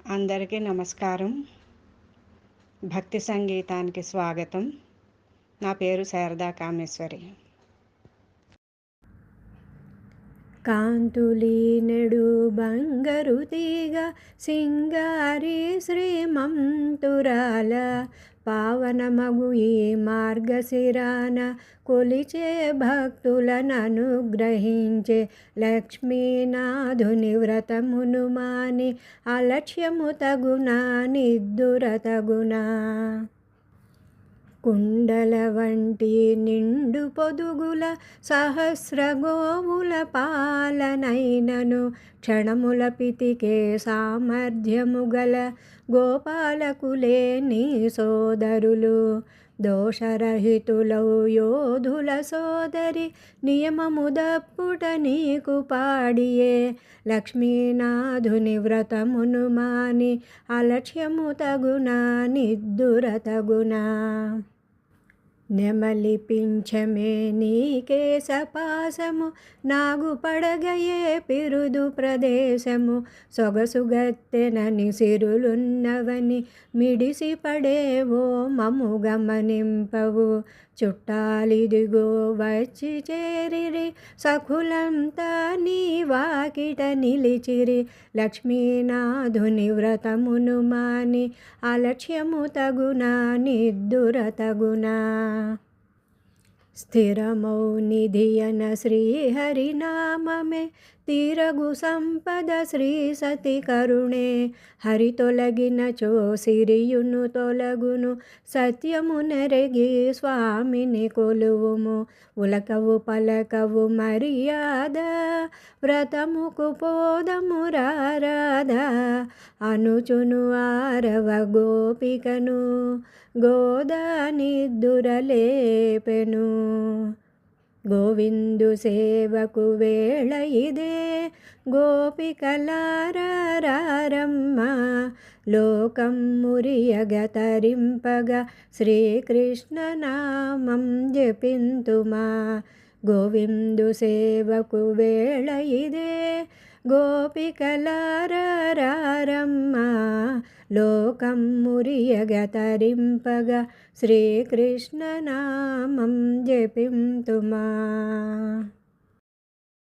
అందరికీ నమస్కారం. భక్తి సంగీతానికి స్వాగతం. నా పేరు శారదా కామేశ్వరి. కాంతులీనెడు బంగారు తీగ సింగారి శ్రీమంతురాల పావనమగు ఈ మార్గశిరాన కొలిచే భక్తులను అనుగ్రహించే లక్ష్మీనాథుని వ్రతమును మాని అలక్ష్యము తగునా నిద్దుర తగునా. కుండల వంటి నిండు పొదుగుల సహస్ర గోవుల పాలనైనను క్షణముల పితికే సామర్థ్యము గల గోపాలకులే నీ సోదరులు. దోషరహితులౌ యోధుల సోదరి నియమము దప్పుట నీకు పాడియే లక్ష్మీనాథుని వ్రతమును మాని అలక్ష్యము తగునా నిద్దుర తగునా. నెమలి పింఛమే నీకే సపాసము నాగు పడగయే పిరుదు ప్రదేశము సొగసుగత్తెనని సిరులున్నవని మిడిసి పడేవో మము గమనింపవు. చుట్టాలిదిగో వచ్చి చేరిరి సఖులంతా నీ వాకిట నిలిచిరి లక్ష్మీనాథుని వ్రతమును మాని అలక్ష్యము తగునా నిద్దుర తగునా. స్థిరమౌ నిధియన శ్రీహరినామమే తీరగు సంపద శ్రీ సతి కరుణే. హరి తొలగినచో సిరియును తొలగును సత్యము నెరగి స్వామిని కొలువుము. ఉలకవు పలకవు మర్యాద వ్రతముకు పోదము రారాధా అనుచును ఆరవ గోపికను గోదా నిద్దురలేపెను. గోవిందు సేవకు వేళ ఇదే గోపికలారమ్మ లోకం మురియగ తరింపగ శ్రీకృష్ణ నామం జపింతుమా. గోవిందు సేవకు వేళ ఇదే గోపికలారమ్మ లోకం మురియగ తరింపగ శ్రీకృష్ణ నామం జపింతుమా.